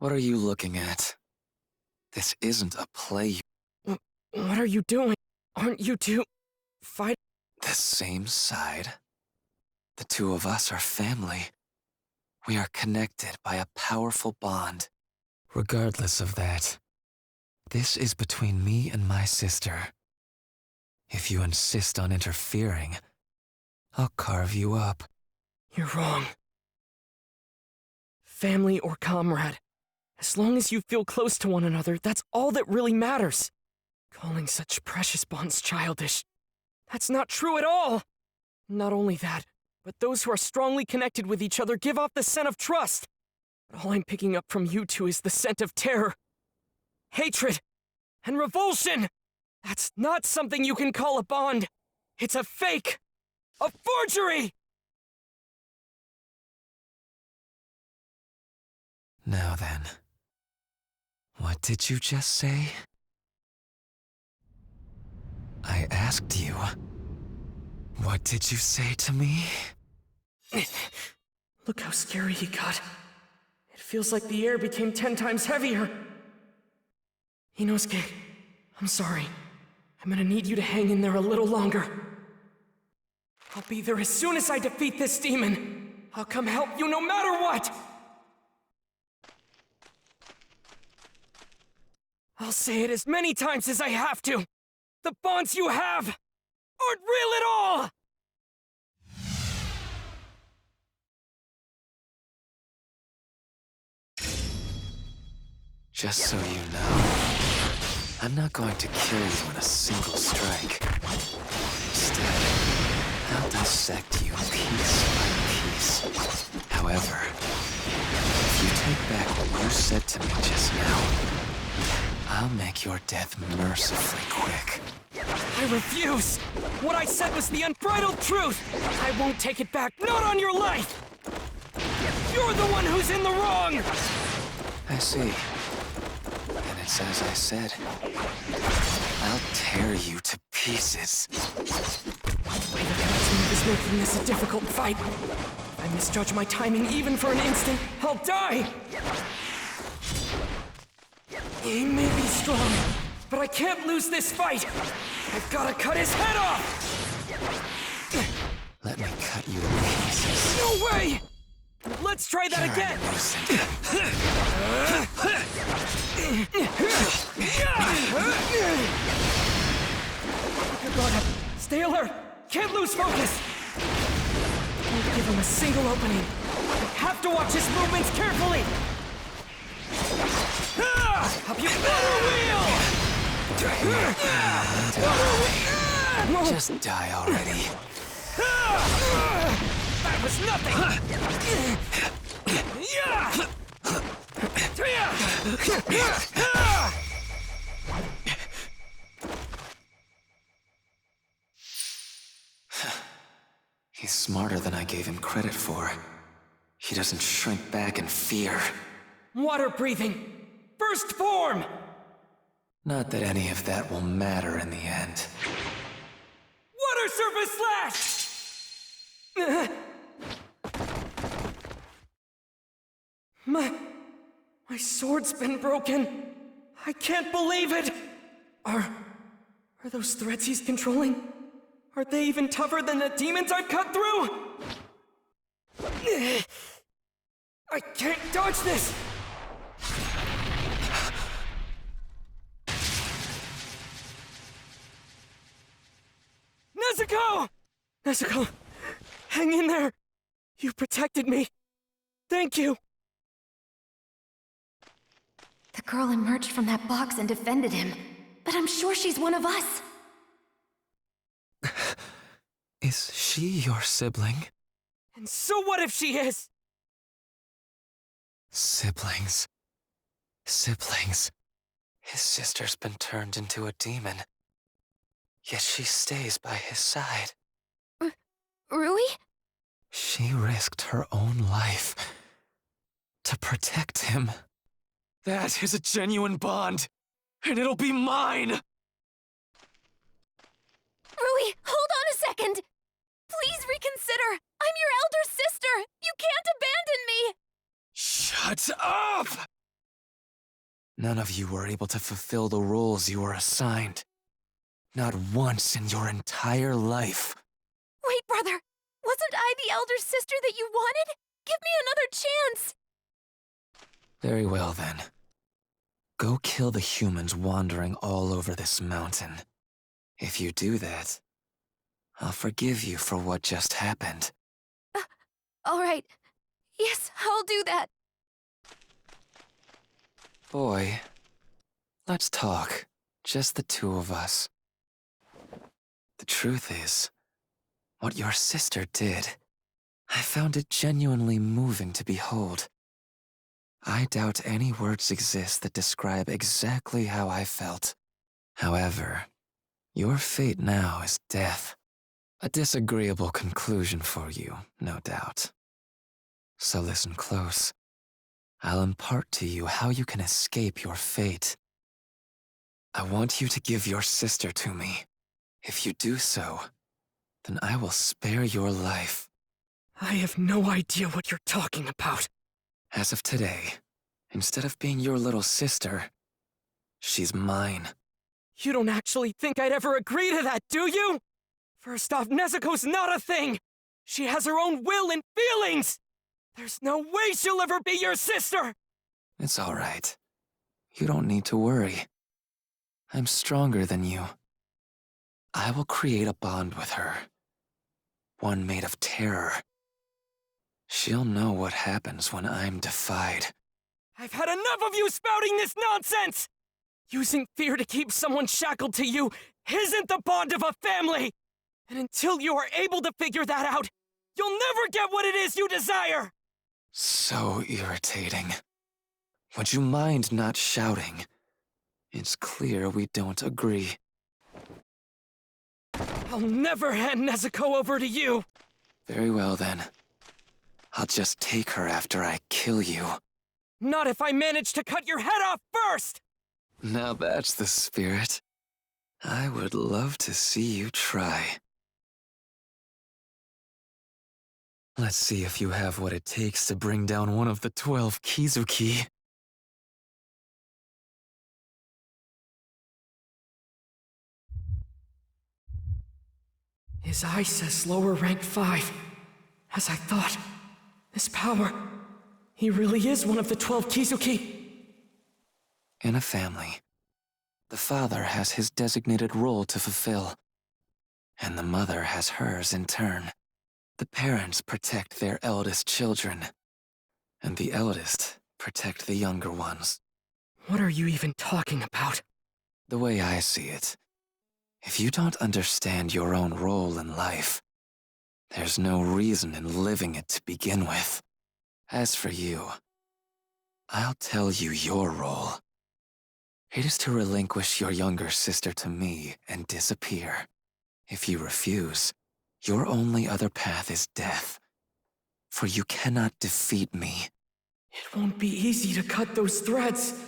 What are you looking at? This isn't a play. What are you doing? Aren't you two fighting? The same side? The two of us are family. We are connected by a powerful bond. Regardless of that, this is between me and my sister. If you insist on interfering, I'll carve you up. You're wrong. Family or comrade, as long as you feel close to one another, that's all that really matters. Calling such precious bonds childish, that's not true at all. Not only that, but those who are strongly connected with each other give off the scent of trust. But all I'm picking up from you two is the scent of terror, hatred, and revulsion. That's not something you can call a bond. It's a fake, a forgery! Now then, what did you just say? I asked you. What did you say to me? Look how scary he got. It feels like the air became 10 times heavier. Inosuke, I'm sorry. I'm gonna need you to hang in there a little longer. I'll be there as soon as I defeat this demon. I'll come help you no matter what! I'll say it as many times as I have to. The bonds you have aren't real at all! Just so you know, I'm not going to kill you in a single strike. Instead, I'll dissect you piece by piece. However, if you take back what you said to me just now, I'll make your death mercifully quick. I refuse! What I said was the unbridled truth! I won't take it back, not on your life! You're the one who's in the wrong! I see. And it's as I said. I'll tear you to pieces. The way the Kimetsu is making this a difficult fight. If I misjudge my timing even for an instant, I'll die! He may be strong, but I can't lose this fight! I've gotta cut his head off! Let me cut you to pieces. No way! Let's try that again! Guard up. Stay alert! Can't lose focus! Don't give him a single opening. I have to watch his movements carefully! Up you wheel! Just die already. That was nothing! He's smarter than I gave him credit for. He doesn't shrink back in fear. Water breathing! First form! Not that any of that will matter in the end. Water surface slash! My sword's been broken. I can't believe it! Are those threads he's controlling? Are they even tougher than the demons I've cut through? I can't dodge this! Nezuko! Nezuko, hang in there! You protected me. Thank you! The girl emerged from that box and defended him. But I'm sure she's one of us. Is she your sibling? And so what if she is? Siblings. Siblings. His sister's been turned into a demon. Yet she stays by his side. Rui? She risked her own life to protect him. That is a genuine bond, and it'll be mine! Rui, hold on a second! Please reconsider! I'm your elder sister! You can't abandon me! Shut up! None of you were able to fulfill the roles you were assigned. Not once in your entire life. Wait, brother! Wasn't I the elder sister that you wanted? Give me another chance! Very well then. Go kill the humans wandering all over this mountain. If you do that, I'll forgive you for what just happened. Alright. Yes, I'll do that. Boy, let's talk. Just the two of us. The truth is, what your sister did, I found it genuinely moving to behold. I doubt any words exist that describe exactly how I felt. However, your fate now is death. A disagreeable conclusion for you, no doubt. So listen close. I'll impart to you how you can escape your fate. I want you to give your sister to me. If you do so, then I will spare your life. I have no idea what you're talking about. As of today, instead of being your little sister, she's mine. You don't actually think I'd ever agree to that, do you? First off, Nezuko's not a thing! She has her own will and feelings! There's no way she'll ever be your sister! It's all right. You don't need to worry. I'm stronger than you. I will create a bond with her. One made of terror. She'll know what happens when I'm defied. I've had enough of you spouting this nonsense! Using fear to keep someone shackled to you isn't the bond of a family! And until you are able to figure that out, you'll never get what it is you desire! So irritating. Would you mind not shouting? It's clear we don't agree. I'll never hand Nezuko over to you! Very well then. I'll just take her after I kill you. Not if I manage to cut your head off first! Now that's the spirit. I would love to see you try. Let's see if you have what it takes to bring down one of the 12 Kizuki. His eye says lower rank 5. As I thought, this power, he really is one of the 12 Kizuki. In a family, the father has his designated role to fulfill, and the mother has hers in turn. The parents protect their eldest children, and the eldest protect the younger ones. What are you even talking about? The way I see it, if you don't understand your own role in life, there's no reason in living it to begin with. As for you, I'll tell you your role. It is to relinquish your younger sister to me and disappear. If you refuse, your only other path is death. For you cannot defeat me. It won't be easy to cut those threads.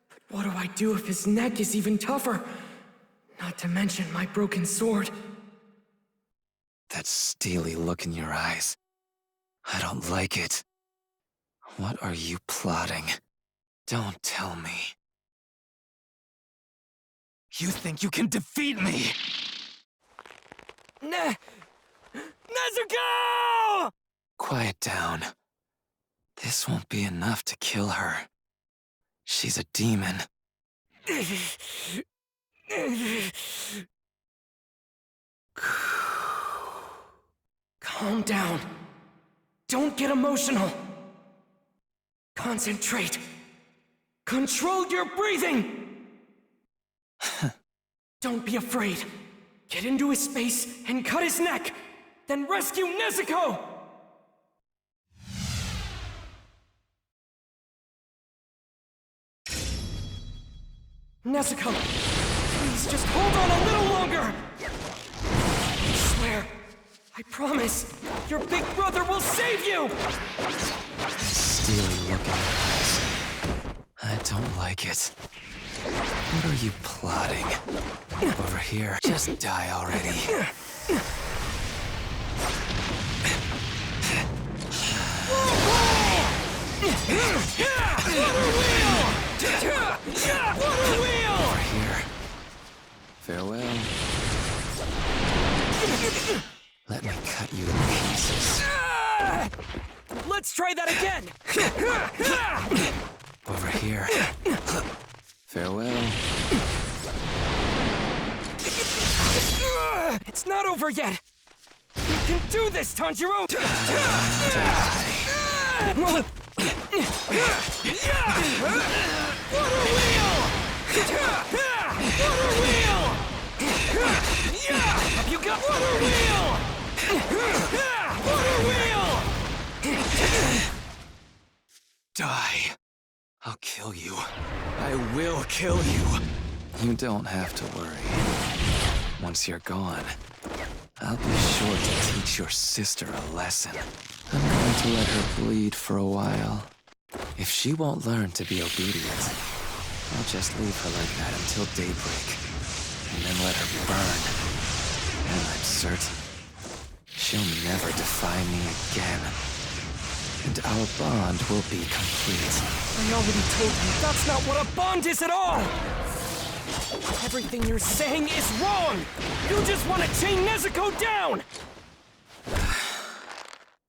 But what do I do if his neck is even tougher? Not to mention my broken sword. That steely look in your eyes. I don't like it. What are you plotting? Don't tell me. You think you can defeat me? Nezuko! Quiet down. This won't be enough to kill her. She's a demon. Calm down. Don't get emotional. Concentrate. Control your breathing! Don't be afraid. Get into his space and cut his neck. Then rescue Nezuko! Nezuko, please just hold on a little longer! I swear, I promise, your big brother will save you! Steely look in your eyes. I don't like it. What are you plotting? Over here, just die already. Water wheel! Over here. Farewell. Let me cut you to pieces. Let's try that again! Over here. Farewell. It's not over yet! You can do this, Tanjiro! Water wheel! Water wheel! Have you got water wheel? Water wheel! Die. I'll kill you. I will kill you. You don't have to worry. Once you're gone, I'll be sure to teach your sister a lesson. I'm going to let her bleed for a while. If she won't learn to be obedient, I'll just leave her like that until daybreak, and then let her burn. And I'm certain she'll never defy me again. And our bond will be complete. I already told you, that's not what a bond is at all! Everything you're saying is wrong! You just want to chain Nezuko down!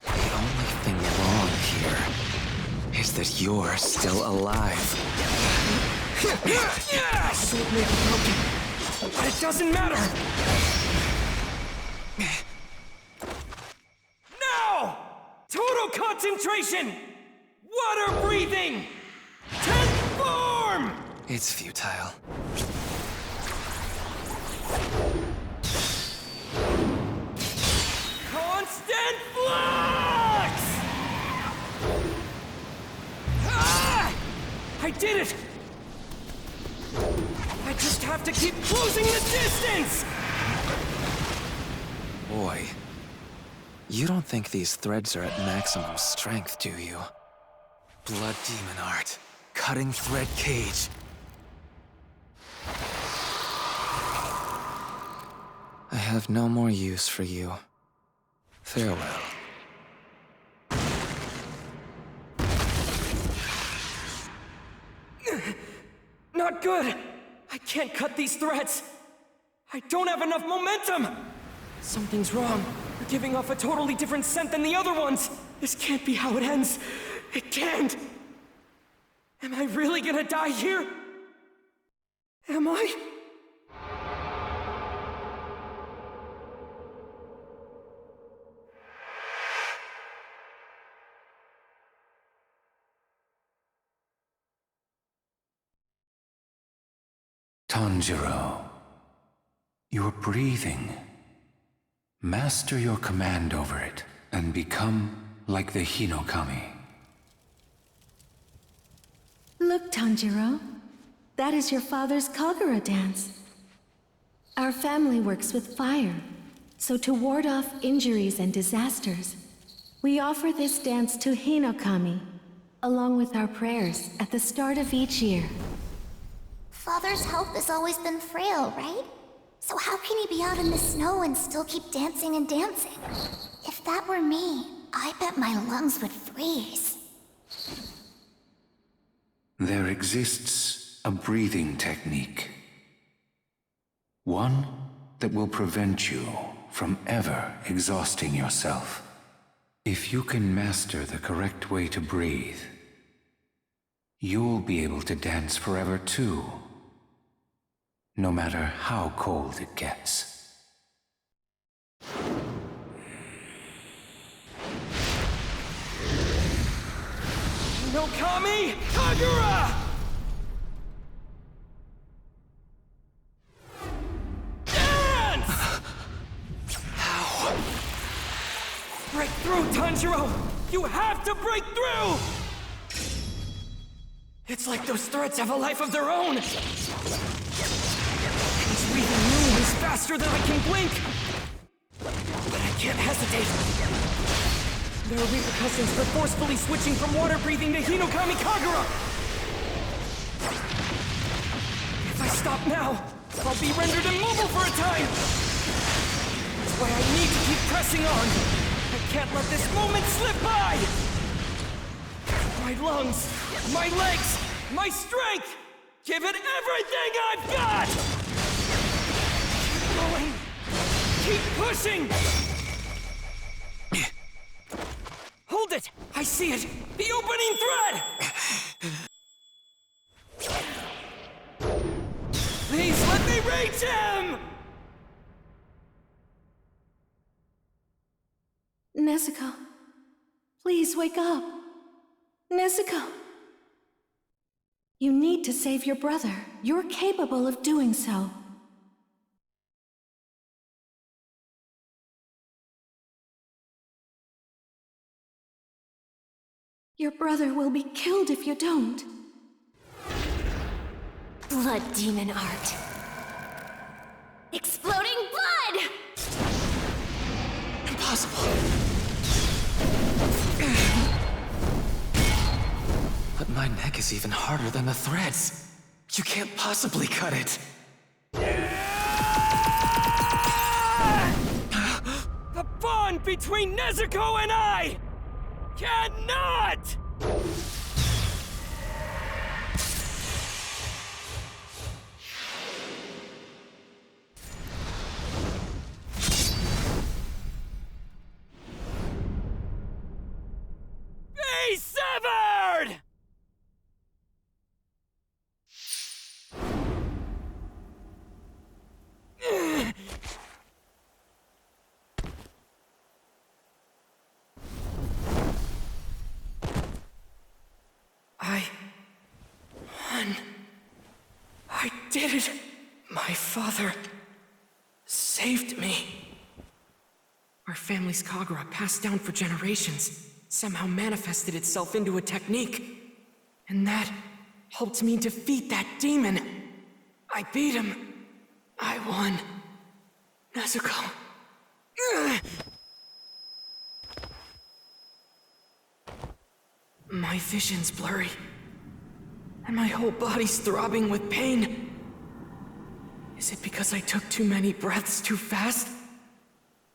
The only thing wrong here is that you're still alive. My sword may be broken, but it doesn't matter! Now! Total concentration! Water breathing! 10th form! It's futile. Constant flux! Ah! I did it! I just have to keep closing the distance! Boy, you don't think these threads are at maximum strength, do you? Blood demon art, cutting thread cage. I have no more use for you. Farewell. Not good! I can't cut these threads! I don't have enough momentum! Something's wrong. You're giving off a totally different scent than the other ones! This can't be how it ends! It can't! Am I really gonna die here? Am I? Tanjiro, you're breathing. Master your command over it, and become like the Hinokami. Look, Tanjiro. That is your father's Kagura dance. Our family works with fire, so to ward off injuries and disasters, we offer this dance to Hinokami, along with our prayers at the start of each year. Father's health has always been frail, right? So how can he be out in the snow and still keep dancing and dancing? If that were me, I bet my lungs would freeze. There exists a breathing technique. One that will prevent you from ever exhausting yourself. If you can master the correct way to breathe, you'll be able to dance forever too. No matter how cold it gets. Hinokami Kagura! Dance! How? Break through, Tanjiro! You have to break through! It's like those threads have a life of their own! Each weaving loom is faster than I can blink! But I can't hesitate! There are repercussions for forcefully switching from water breathing to Hinokami Kagura! If I stop now, I'll be rendered immobile for a time! That's why I need to keep pressing on! I can't let this moment slip by! My lungs, my legs, My strength! Give it everything I've got! Keep going! Keep pushing! Hold it! I see it! The opening thread! Please let me reach him! Nezuko, please wake up. Nezuko! You need to save your brother. You're capable of doing so. Your brother will be killed if you don't. Blood demon art. Exploding blood! Impossible. But my neck is even harder than the threads. You can't possibly cut it. The bond between Nezuko and I cannot! Be severed! I won. I did it. My father saved me. Our family's Kagura, passed down for generations, somehow manifested itself into a technique. And that helped me defeat that demon. I beat him. I won. Nezuko. My vision's blurry, and my whole body's throbbing with pain. Is it because I took too many breaths too fast?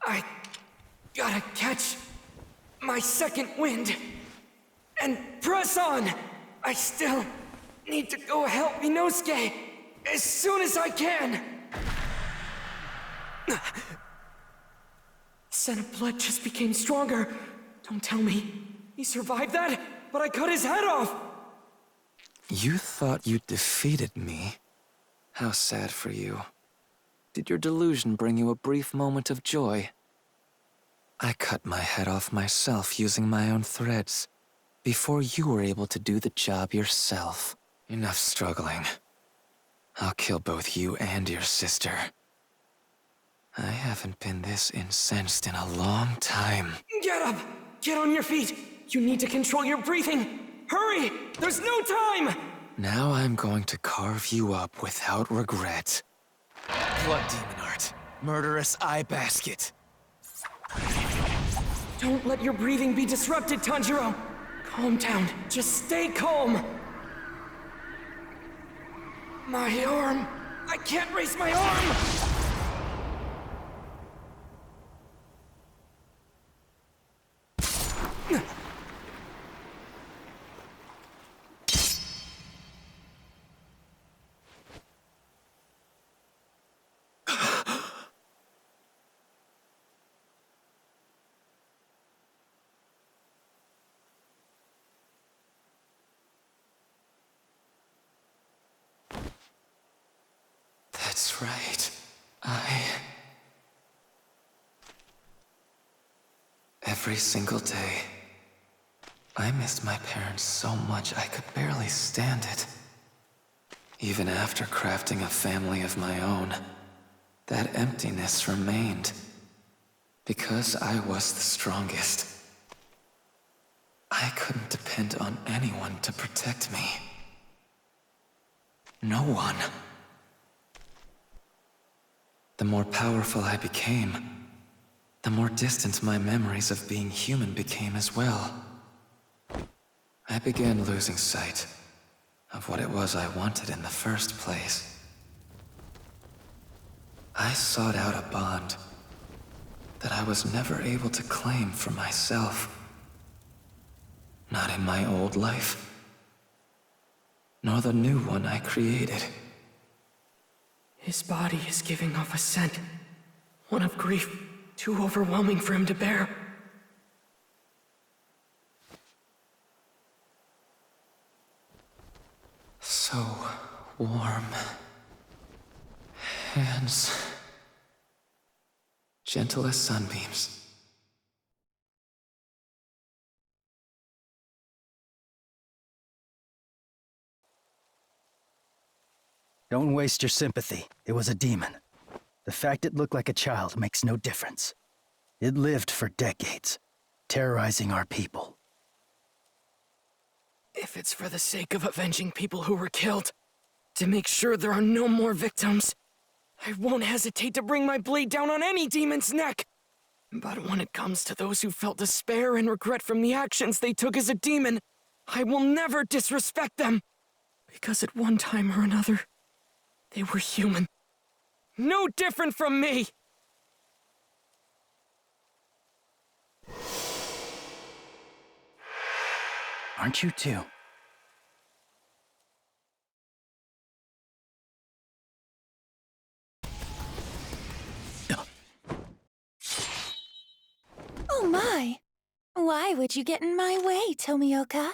I gotta catch my second wind and press on. I still need to go help Inosuke as soon as I can. The scent of blood just became stronger. Don't tell me he survived that, but I cut his head off. You thought you defeated me? How sad for you. Did your delusion bring you a brief moment of joy? I cut my head off myself using my own threads, before you were able to do the job yourself. Enough struggling. I'll kill both you and your sister. I haven't been this incensed in a long time. Get up! Get on your feet! You need to control your breathing! Hurry! There's no time! Now I'm going to carve you up without regret. Blood demon art. Murderous eye basket. Don't let your breathing be disrupted, Tanjiro! Calm down. Just stay calm! My arm! I can't raise my arm! That's right. Every single day, I missed my parents so much I could barely stand it. Even after crafting a family of my own, that emptiness remained. Because I was the strongest, I couldn't depend on anyone to protect me. No one. The more powerful I became, the more distant my memories of being human became as well. I began losing sight of what it was I wanted in the first place. I sought out a bond that I was never able to claim for myself. Not in my old life. nor the new one I created. His body is giving off a scent. One of grief, too overwhelming for him to bear. So warm. Hands gentle as sunbeams. Don't waste your sympathy. It was a demon. The fact it looked like a child makes no difference. It lived for decades, terrorizing our people. If it's for the sake of avenging people who were killed, to make sure there are no more victims, I won't hesitate to bring my blade down on any demon's neck. But when it comes to those who felt despair and regret from the actions they took as a demon, I will never disrespect them. Because at one time or another, they were human. No different from me! Aren't you too? Oh my! Why would you get in my way, Tomioka?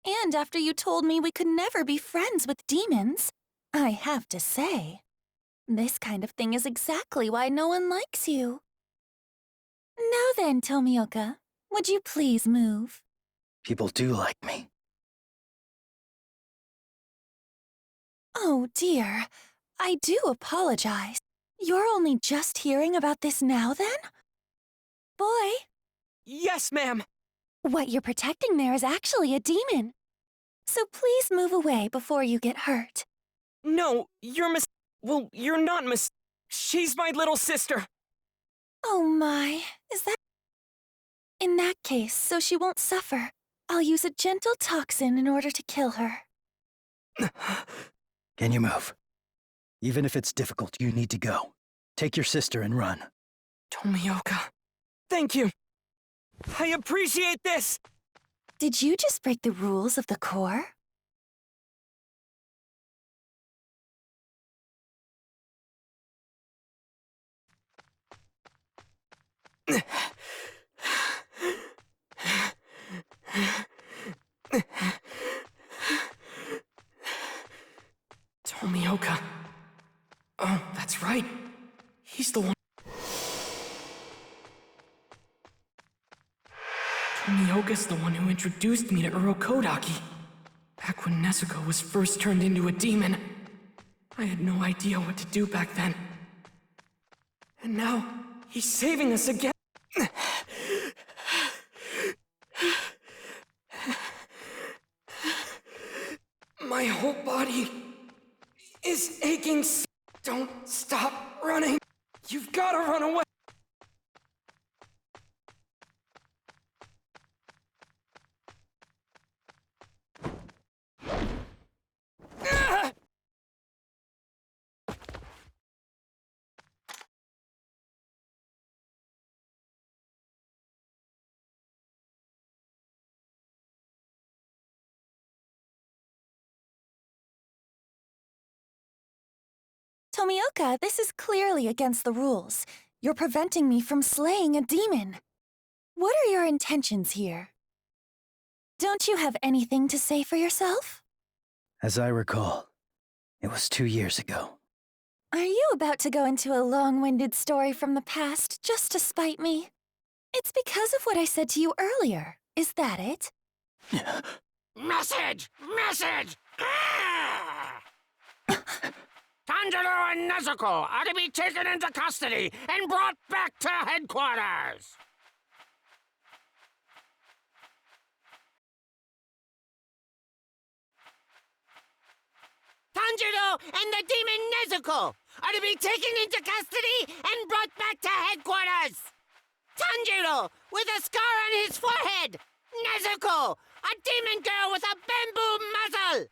And after you told me we could never be friends with demons, I have to say, this kind of thing is exactly why no one likes you. Now then, Tomioka, would you please move? People do like me. Oh dear, I do apologize. You're only just hearing about this now then? Boy, Yes, ma'am! what you're protecting there is actually a demon. So please move away before you get hurt. No, well, you're not she's my little sister! Oh my, is that... In that case, so she won't suffer, I'll use a gentle toxin in order to kill her. Can you move? Even if it's difficult, you need to go. Take your sister and run. Tomioka, thank you! I appreciate this! Did you just break the rules of the Corps? Tomioka. Oh, that's right. He's the one. Tomioka's the one who introduced me to Urokodaki. Back when Nezuko was first turned into a demon. I had no idea what to do back then. And now, he's saving us again. My whole body is aching. Don't stop running. You've got to run away. Tomioka, this is clearly against the rules. You're preventing me from slaying a demon. What are your intentions here? Don't you have anything to say for yourself? As I recall, it was 2 years ago. Are you about to go into a long-winded story from the past just to spite me? It's because of what I said to you earlier. Is that it? Message! Message! Ah! Tanjiro and Nezuko are to be taken into custody and brought back to headquarters! Tanjiro and the demon Nezuko are to be taken into custody and brought back to headquarters! Tanjiro with a scar on his forehead! Nezuko, a demon girl with a bamboo muzzle!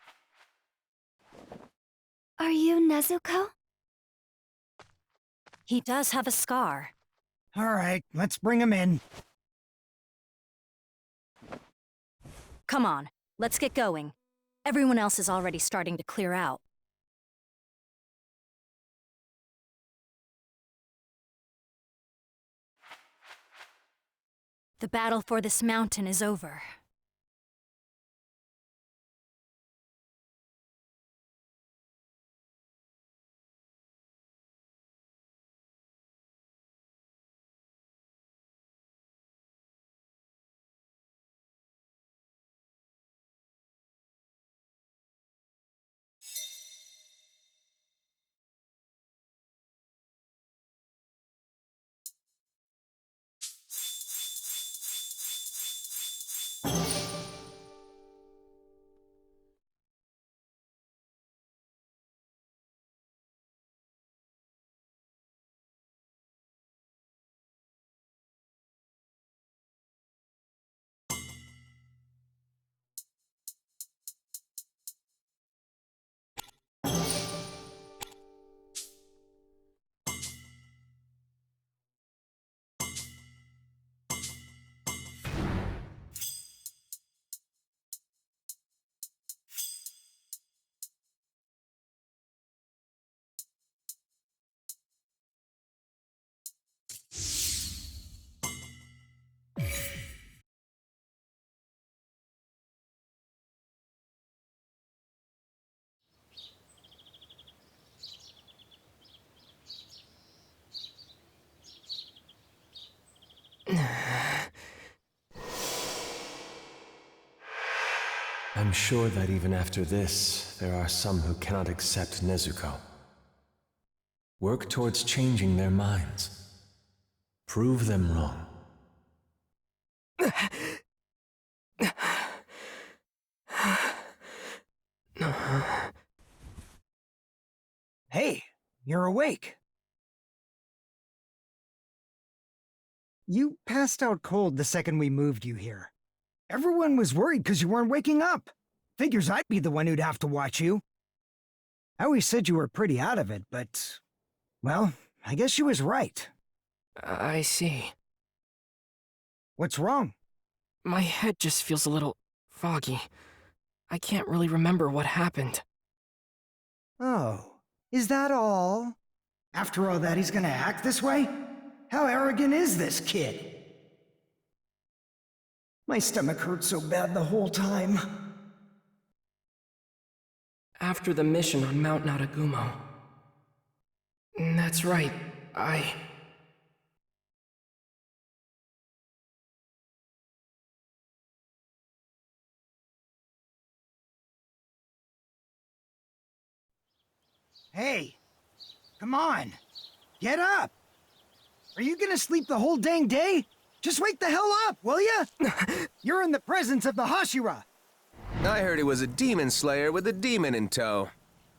Are you Nezuko? He does have a scar. All right, let's bring him in. Come on, let's get going. Everyone else is already starting to clear out. The battle for this mountain is over. I'm sure that even after this, there are some who cannot accept Nezuko. Work towards changing their minds. Prove them wrong. Hey, you're awake. You passed out cold the second we moved you here. Everyone was worried because you weren't waking up. Figures I'd be the one who'd have to watch you. I always said you were pretty out of it, but... well, I guess she was right. I see. What's wrong? My head just feels a little foggy. I can't really remember what happened. Oh, is that all? After all that, he's gonna act this way? How arrogant is this kid? My stomach hurt so bad the whole time. After the mission on Mount Naragumo. That's right, Hey, come on. Get up. Are you gonna sleep the whole dang day? Just wake the hell up, will ya? You're in the presence of the Hashira. I heard he was a demon slayer with a demon in tow.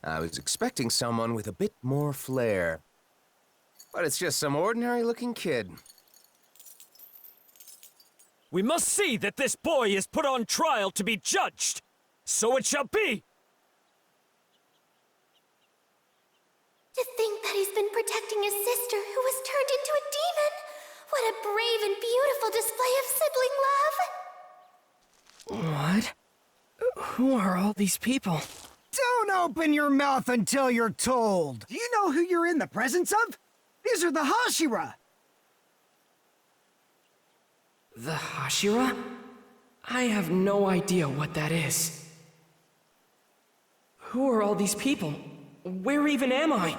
I was expecting someone with a bit more flair. But it's just some ordinary-looking kid. We must see that this boy is put on trial to be judged. So it shall be! To think that he's been protecting his sister who was turned into a demon! What a brave and beautiful display of sibling love! What? Who are all these people? Don't open your mouth until you're told. Do you know who you're in the presence of? These are the Hashira. The Hashira? I have no idea what that is. Who are all these people? Where even am I?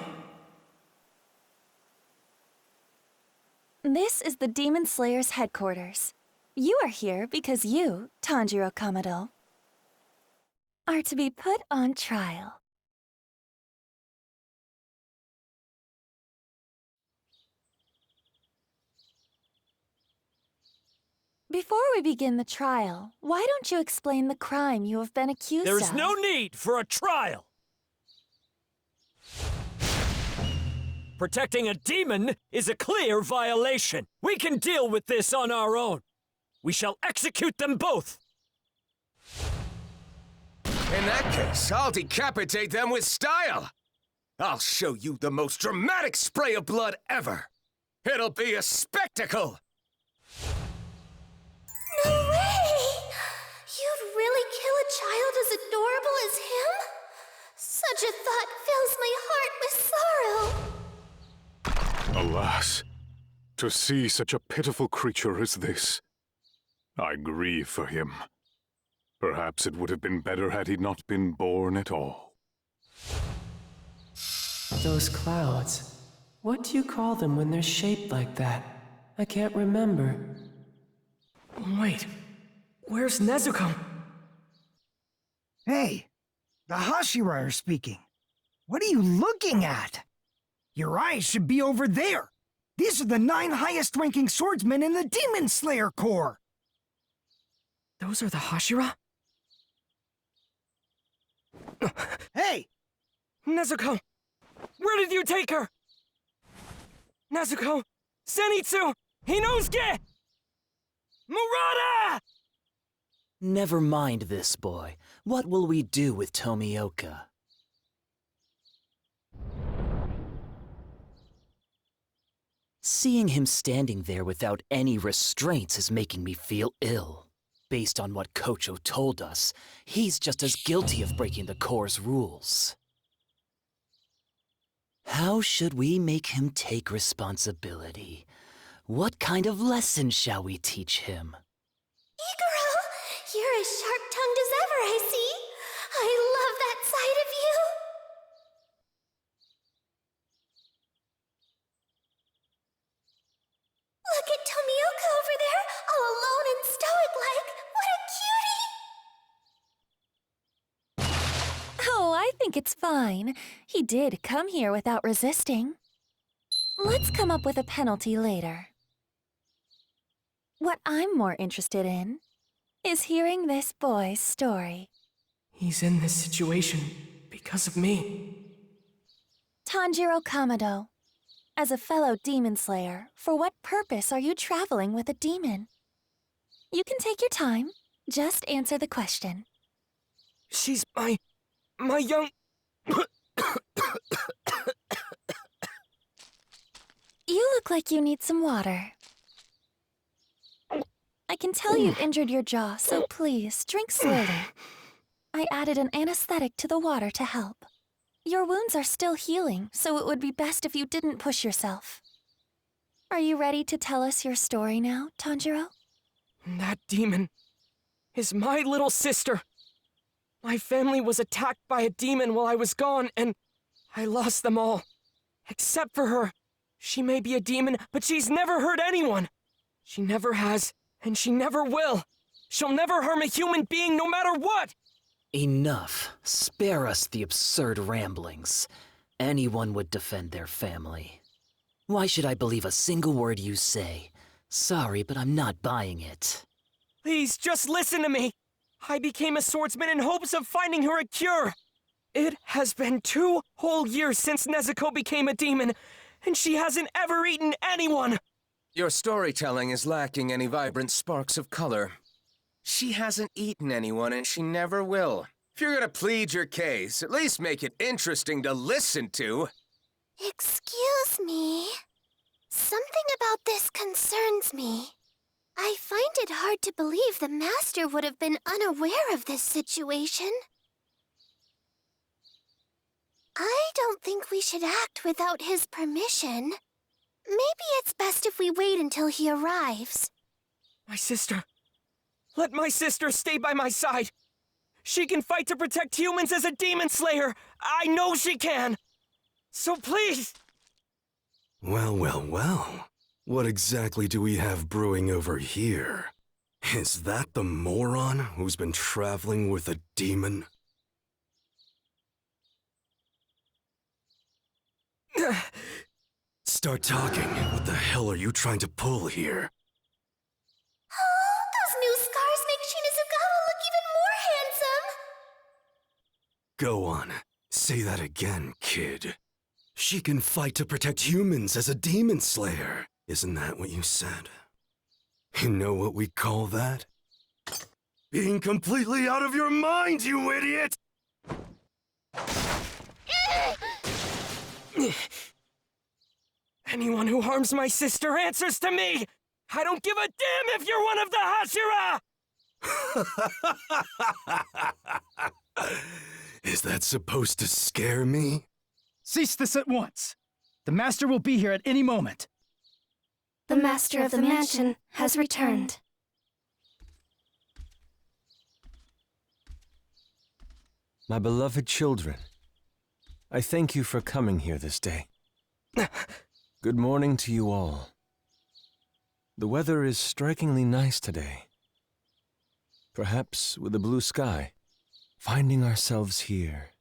This is the Demon Slayer's headquarters. You are here because you, Tanjiro Kamado, are to be put on trial. Before we begin the trial, why don't you explain the crime you have been accused of? There's no need for a trial! Protecting a demon is a clear violation. We can deal with this on our own. We shall execute them both. In that case, I'll decapitate them with style. I'll show you the most dramatic spray of blood ever. It'll be a spectacle. No way! You'd really kill a child as adorable as him? Such a thought fills my heart with sorrow. Alas, to see such a pitiful creature as this, I grieve for him. Perhaps it would have been better had he not been born at all. Those clouds. What do you call them when they're shaped like that? I can't remember. Wait, where's Nezuko? Hey, the Hashira are speaking. What are you looking at? Your eyes should be over there. These are the 9 highest-ranking swordsmen in the Demon Slayer Corps. Those are the Hashira? Hey! Nezuko! Where did you take her? Nezuko! Zenitsu! Hinosuke! Murata! Never mind this, boy. What will we do with Tomioka? Seeing him standing there without any restraints is making me feel ill. Based on what Kocho told us, he's just as guilty of breaking the Corps' rules. How should we make him take responsibility? What kind of lesson shall we teach him? Iguro, you're as sharp-tongued as ever, I see. I love that side of you. Look at Tomioka over there, all alone and stoic-like. What a cutie! Oh, I think it's fine. He did come here without resisting. Let's come up with a penalty later. What I'm more interested in is hearing this boy's story. He's in this situation because of me. Tanjiro Kamado, as a fellow demon slayer, for what purpose are you traveling with a demon? You can take your time. Just answer the question. She's my young... You look like you need some water. I can tell you've injured your jaw, so please, drink slowly. I added an anesthetic to the water to help. Your wounds are still healing, so it would be best if you didn't push yourself. Are you ready to tell us your story now, Tanjiro? That demon is my little sister. My family was attacked by a demon while I was gone, and I lost them all. Except for her. She may be a demon, but she's never hurt anyone. She never has, and she never will. She'll never harm a human being no matter what! Enough. Spare us the absurd ramblings. Anyone would defend their family. Why should I believe a single word you say? Sorry, but I'm not buying it. Please, just listen to me. I became a swordsman in hopes of finding her a cure. It has been 2 whole years since Nezuko became a demon, and she hasn't ever eaten anyone. Your storytelling is lacking any vibrant sparks of color. She hasn't eaten anyone, and she never will. If you're gonna plead your case, at least make it interesting to listen to. Excuse me. Something about this concerns me. I find it hard to believe the Master would have been unaware of this situation. I don't think we should act without his permission. Maybe it's best if we wait until he arrives. My sister. Let my sister stay by my side. She can fight to protect humans as a demon slayer. I know she can. So please. Well, well, well. What exactly do we have brewing over here? Is that the moron who's been traveling with a demon? Start talking. What the hell are you trying to pull here? Oh, those new scars make Shinazugawa look even more handsome. Go on. Say that again, kid. She can fight to protect humans as a demon slayer. Isn't that what you said? You know what we call that? Being completely out of your mind, you idiot! Anyone who harms my sister answers to me! I don't give a damn if you're one of the Hashira! Is that supposed to scare me? Cease this at once! The Master will be here at any moment. The Master of the Mansion has returned. My beloved children, I thank you for coming here this day. Good morning to you all. The weather is strikingly nice today. Perhaps with a blue sky, finding ourselves here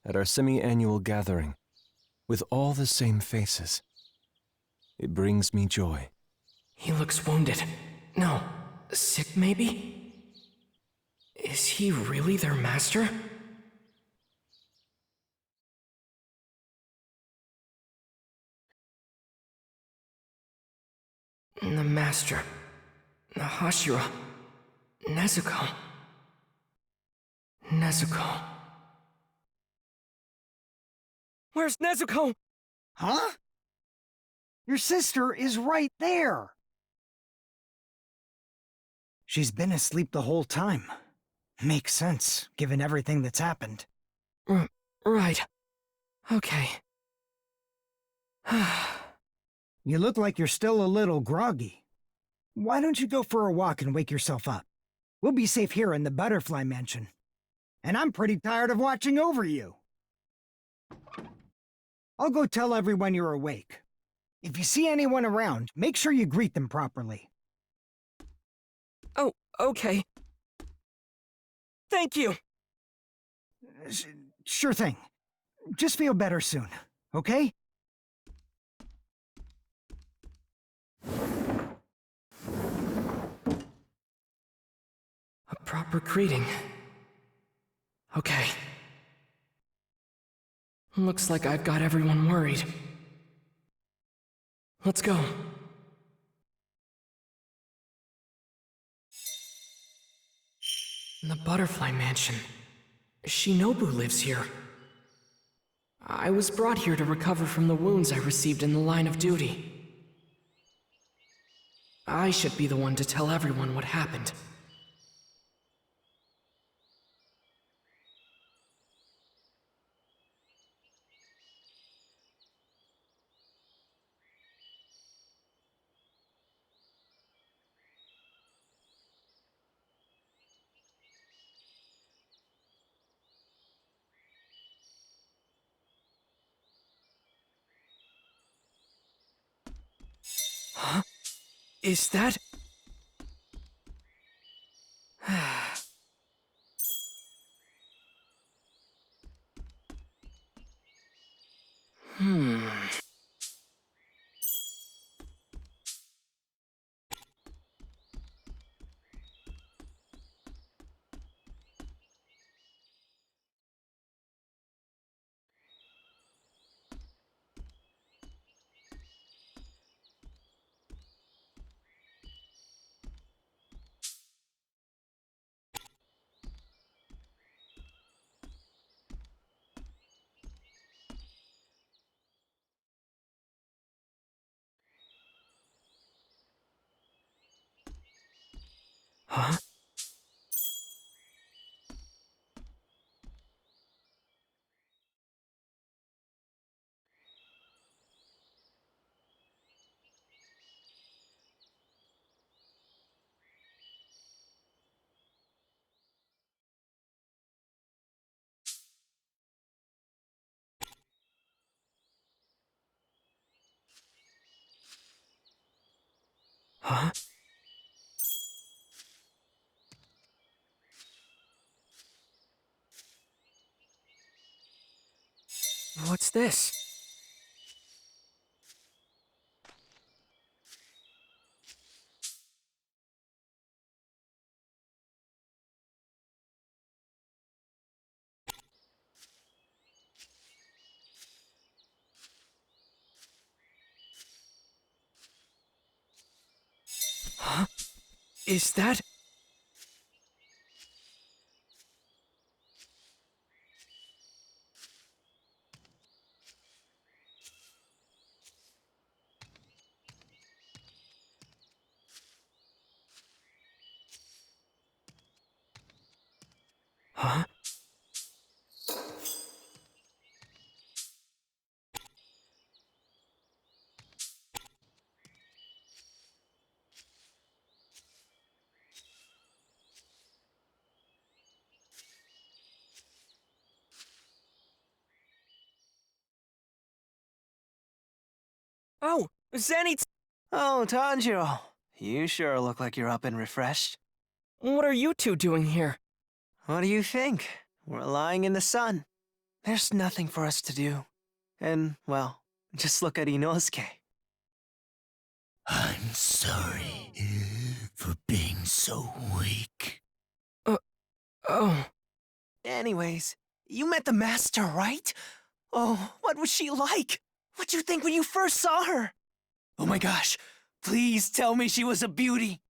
at our semi-annual gathering with all the same faces. It brings me joy. He looks wounded. No, sick maybe? Is he really their master? The master. Hashira. Nezuko. Nezuko. Where's Nezuko? Huh? Your sister is right there. She's been asleep the whole time. Makes sense, given everything that's happened. Right. Okay. You look like you're still a little groggy. Why don't you go for a walk and wake yourself up? We'll be safe here in the Butterfly Mansion. And I'm pretty tired of watching over you. I'll go tell everyone you're awake. If you see anyone around, make sure you greet them properly. Oh, okay. Thank you! Sure thing. Just feel better soon, okay? A proper greeting. Okay. Looks like I've got everyone worried. Let's go. The Butterfly Mansion. Shinobu lives here. I was brought here to recover from the wounds I received in the line of duty. I should be the one to tell everyone what happened. Huh? Is that... Huh? Huh? What's this? Huh? Is that... Huh? Oh, Zenny! Oh, Tanjiro. You sure look like you're up and refreshed. What are you two doing here? What do you think? We're lying in the sun. There's nothing for us to do. And, well, just look at Inosuke. I'm sorry for being so weak. Oh. Anyways, you met the master, right? Oh, what was she like? What'd you think when you first saw her? Oh my gosh, please tell me she was a beauty.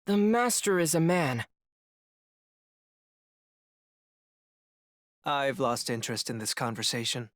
The master is a man. I've lost interest in this conversation.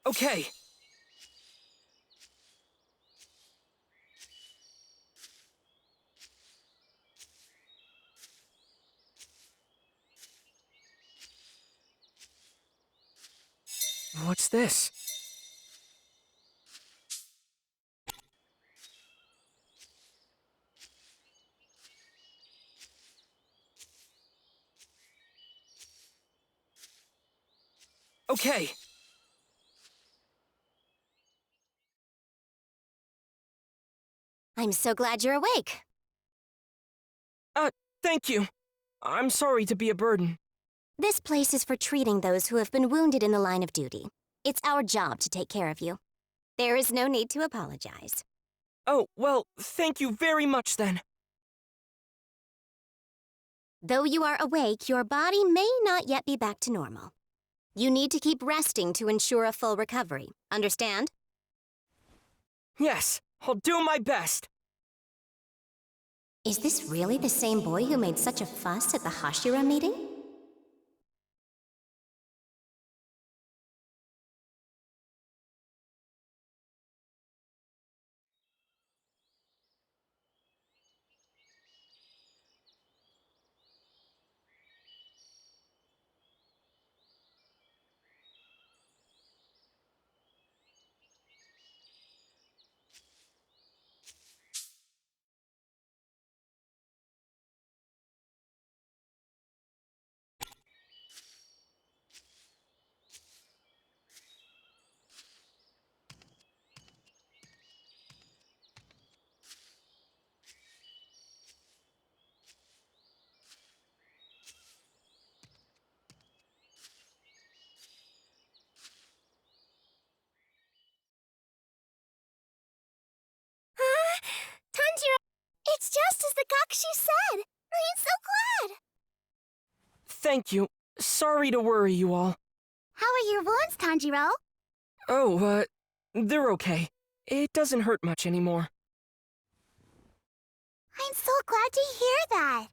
Okay. What's this? Okay. I'm so glad you're awake. Thank you. I'm sorry to be a burden. This place is for treating those who have been wounded in the line of duty. It's our job to take care of you. There is no need to apologize. Oh, well, thank you very much then. Though you are awake, your body may not yet be back to normal. You need to keep resting to ensure a full recovery. Understand? Yes, I'll do my best. Is this really the same boy who made such a fuss at the Hashira meeting? Tanjiro, it's just as the Gakshi said. I'm so glad. Thank you. Sorry to worry you all. How are your wounds, Tanjiro? Oh, they're okay. It doesn't hurt much anymore. I'm so glad to hear that.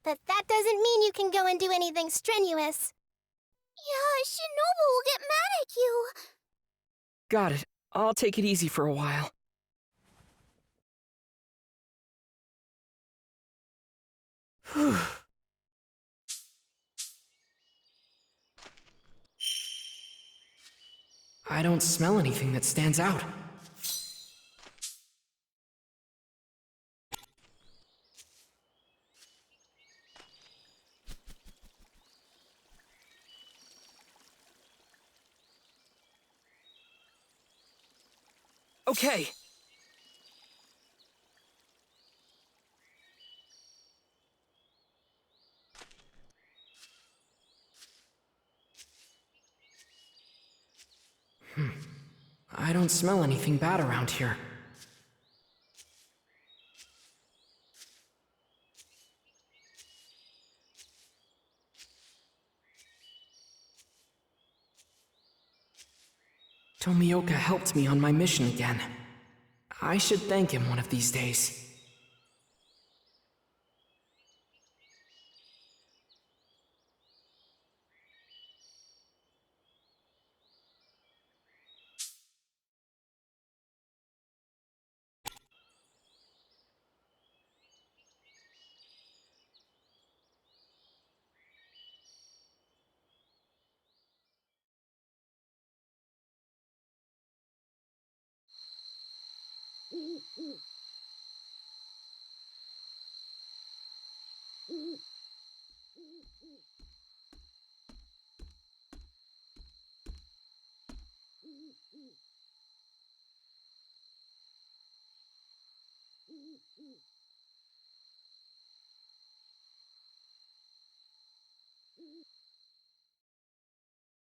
But that doesn't mean you can go and do anything strenuous. Yeah, Shinobu will get mad at you. Got it. I'll take it easy for a while. Whew. I don't smell anything that stands out. Okay. I don't smell anything bad around here. Tomioka helped me on my mission again. I should thank him one of these days.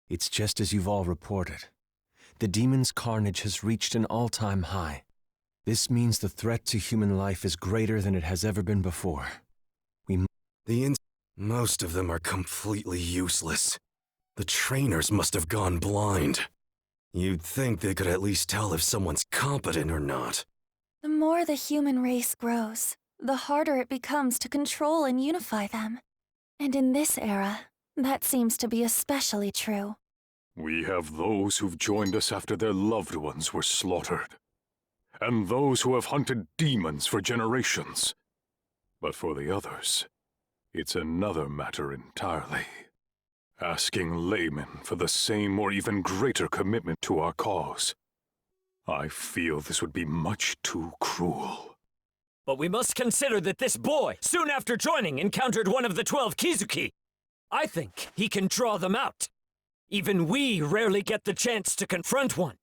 It's just as you've all reported. The demon's carnage has reached an all-time high. This means the threat to human life is greater than it has ever been before. Most of them are completely useless. The trainers must have gone blind. You'd think they could at least tell if someone's competent or not. The more the human race grows, the harder it becomes to control and unify them. And in this era, that seems to be especially true. We have those who've joined us after their loved ones were slaughtered, and those who have hunted demons for generations. But for the others, it's another matter entirely. Asking laymen for the same or even greater commitment to our cause. I feel this would be much too cruel. But we must consider that this boy, soon after joining, encountered one of the 12 Kizuki. I think he can draw them out. Even we rarely get the chance to confront one.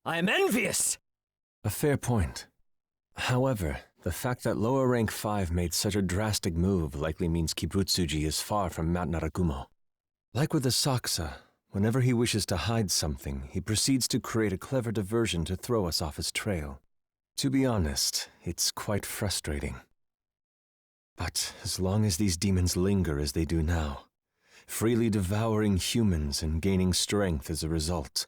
I am envious! A fair point. However, the fact that lower rank 5 made such a drastic move likely means Kibutsuji is far from Mount Narakumo. Like with Asakusa, whenever he wishes to hide something, he proceeds to create a clever diversion to throw us off his trail. To be honest, it's quite frustrating. But as long as these demons linger as they do now, freely devouring humans and gaining strength as a result,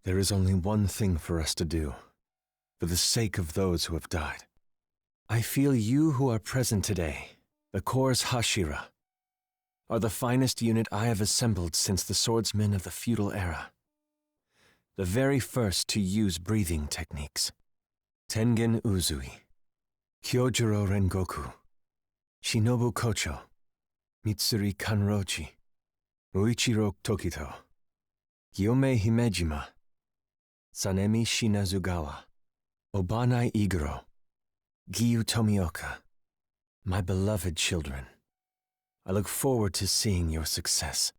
there is only one thing for us to do, for the sake of those who have died. I feel you who are present today, the Corps Hashira, are the finest unit I have assembled since the swordsmen of the feudal era. The very first to use breathing techniques. Tengen Uzui, Kyojuro Rengoku, Shinobu Kocho, Mitsuri Kanrochi, Muichiro Tokito, Gyome Himejima, Sanemi Shinazugawa, Obanai Iguro, Giyu Tomioka, my beloved children. I look forward to seeing your success.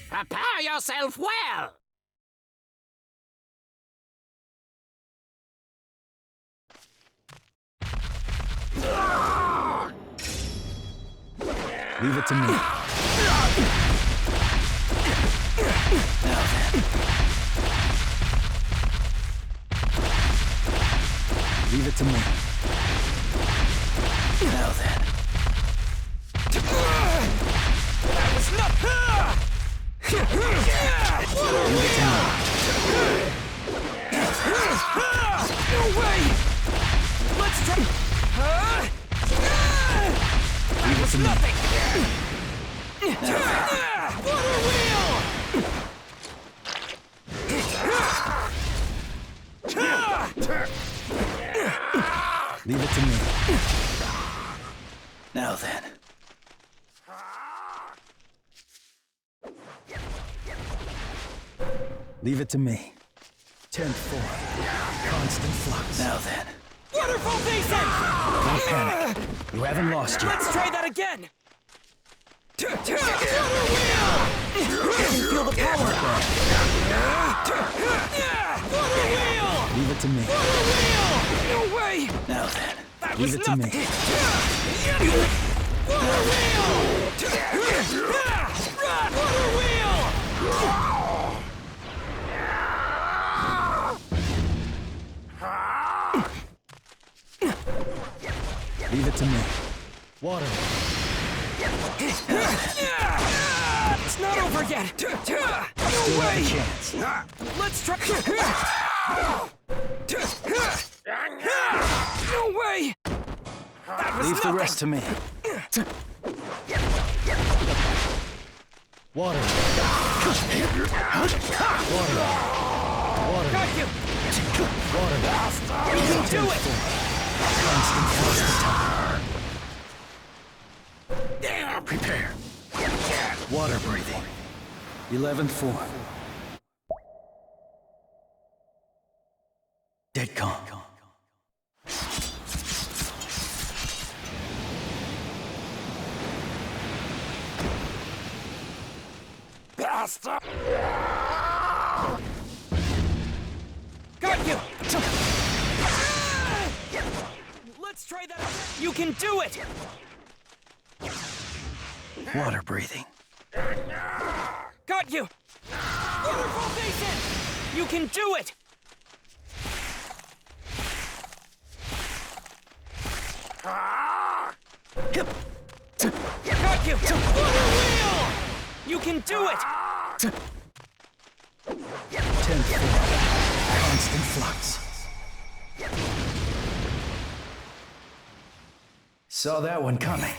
Prepare yourself well! Leave it to me. Now then. Leave it to me. Now then. That was not... Leave it to me. No way! Let's try... was nothing! Water wheel! Leave it to me. Now then. Leave it to me. 10th form. Constant flux. Now then. Waterfall basin! Don't panic. You haven't lost yet. Let's try that again! Water wheel! I can feel the power! Water wheel! Leave it to me. Water wheel! No way! Now then. That Leave was it to me. nothing! Water wheel! Water wheel! Leave it to me. Water. It's not over yet! No Still have way! a chance. Let's try... No way! That was Leave nothing! the rest to me. Water. Water. Water. Got you! Water. You can do it! Constant flux. Damn! Prepare. Water breathing. 11th form. Dead calm. Bastard! Got you! Let's try that again! You can do it! Water breathing. Got you! Waterfall basin! You can do it! Got you! Water wheel! You can do it! 10th form. Constant flux. Saw that one coming.